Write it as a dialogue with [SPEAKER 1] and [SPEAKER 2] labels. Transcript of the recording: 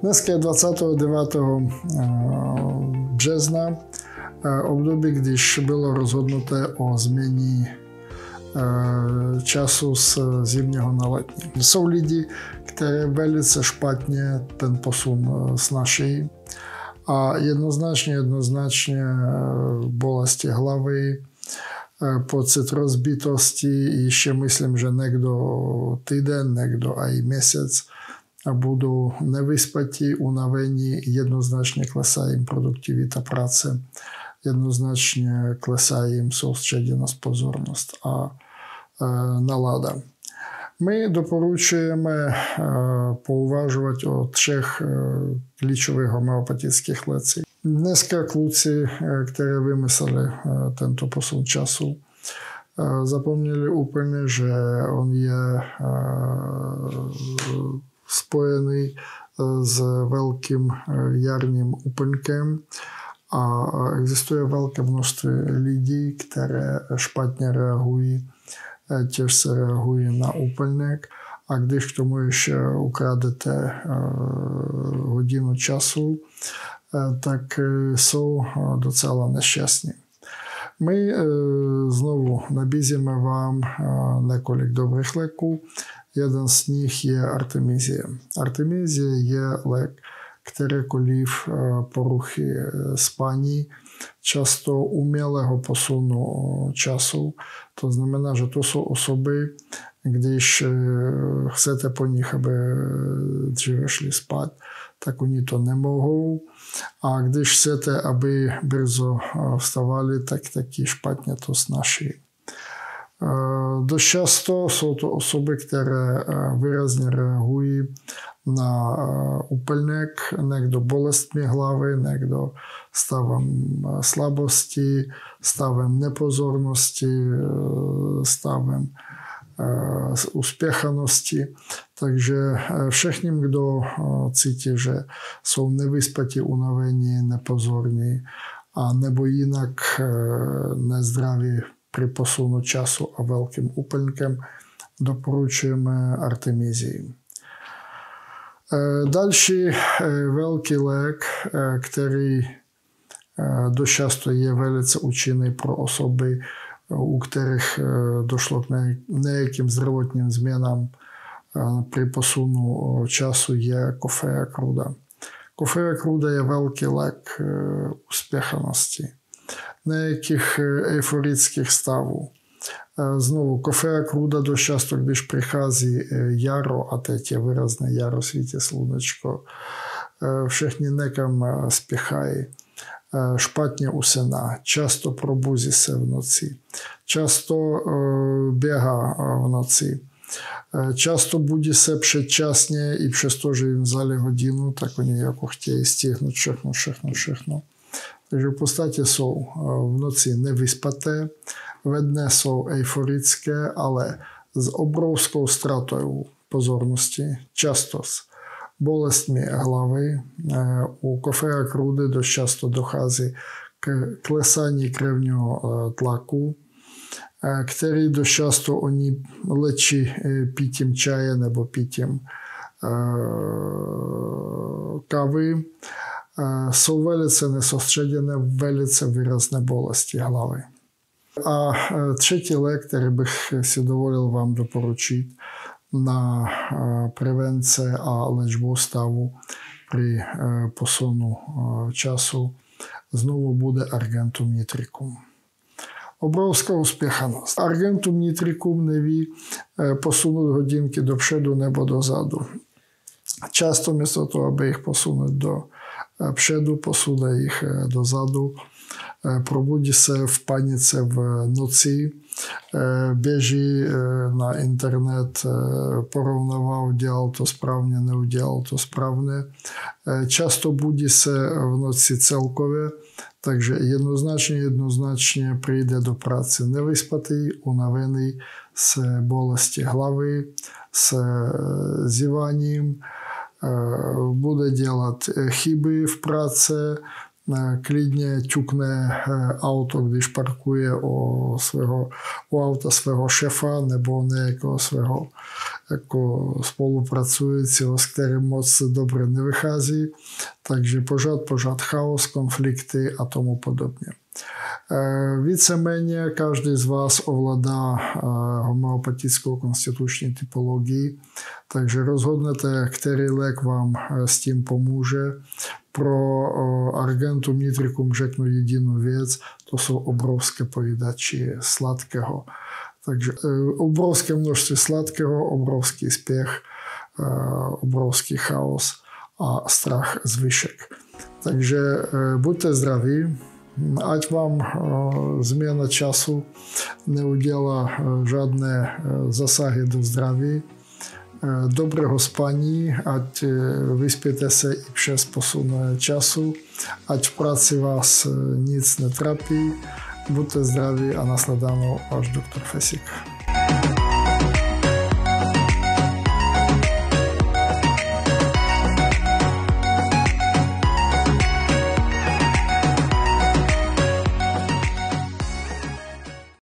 [SPEAKER 1] Dneska je 29. března, období, když bylo rozhodnuté o změně času z zimního na letní. Jsou lidi, které velice špatně ten posun snaší a jednoznačně bolesti hlavy, pocit rozbitosti, ještě myslím, že někdo týden, někdo i měsíc a budou nevyspatí, unavení, jednoznačně klesá jim produktivita práce, jednoznačně klesá jim soustředěnost, pozornost a nálada. My doporučujeme pouvažovat o 3 klíčových homeopatických lécích. Dneska kluci, které vymysleli tento posun času, zapomněli úplně, že on je spojený s velkým jarním úplňkem a existuje velké množství lidí, které špatně reagují, těžce reagují na úplněk a když k tomu ještě ukradete hodinu času, tak jsou docela nešťastní. My znovu nabízíme vám několik dobrých léků. Jeden z nich je Artemizie. Artemizie je lék kterékoliv poruchy spání, často umělého posunu času. To znamená, že to jsou osoby, když chcete po nich, aby dříve šli spát, tak oni to nemohou. A když chcete, aby brzo vstávali, tak taky špatně to snaší. Dost často jsou to osoby, které výrazně reagují na úplněk, někdo bolestmi hlavy, někdo stavem slabosti, stavem nepozornosti, stavem uspěchanosti. Takže všichni, kdo cítí, že jsou nevyspatí, unavení, nepozorní a nebo jinak nezdraví při posunu času a velkým úplňkem, doporučujeme Artemizii. Další velký lék, který dost často je velice účinný pro osoby, u kterých došlo k nějakým zdravotním změnám při posunu času, je Coffea cruda. Coffea cruda je velký lék uspěchanosti, nějakých euforických stavů. Znovu, Coffea cruda dost často, když přichází jaro, a teď je výrazné jaro, svítí slunečko, všichni někam spěchají, špatně usíná, často probuzí se v noci, často běhá v noci, často budí se předčasně i přesto, že jim vzali hodinu, tak oni jako chtějí stihnout všechno. Takže v podstatě jsou v noci nevyspaté, ve dne jsou euforické, ale s obrovskou ztrátou pozornosti, často s bolestmi hlavy. U Coffea crudy dost často dochází k klesání krevního tlaku, který dost často oni léčí pitím čaje nebo pitím kávy. Jsou velice nesoustředěné, velice výrazné bolesti hlavy. A 3. lék, který bych si dovolil vám doporučit na prevence a léčbu stavu při posunu času, znovu bude Argentum nitricum. Obrovská uspěchanost. Argentum nitricum neví posunout hodinky dopředu nebo dozadu. Často místo toho, aby jich posunout dopředu, posune jich dozadu. Probudí se v panice v noci, běží na internet, porovnává, udělal to správně, neudělal to správně. Často budí se v noci celkově, takže jednoznačně přijde do práce nevyspatý, unavený, s bolesti hlavy, s zíváním, bude dělat chyby v práci, klidně ťukne auto, když parkuje o svého u auta svého šefa nebo nějakého svého jako spolupracujícího, s kterým moc dobře nevychází. Takže pořád chaos, konflikty a tomu podobně. Víceméně každý z vás ovládá homeopatickou konstituční typologii, takže rozhodnete, který lék vám s tím pomůže. Pro Argentum nitricum řeknu jedinou věc, to jsou obrovské pojídači sladkého. Takže obrovské množství sladkého, obrovský spěch, obrovský chaos a strach zvyšek. Takže buďte zdraví, ať vám změna času neudělá žádné zásahy do zdraví, dobrého spaní, ať vyspíte se i přes posun času, ať v práci vás nic netrapí, buďte zdraví a nasledanou, váš doktor Fesik.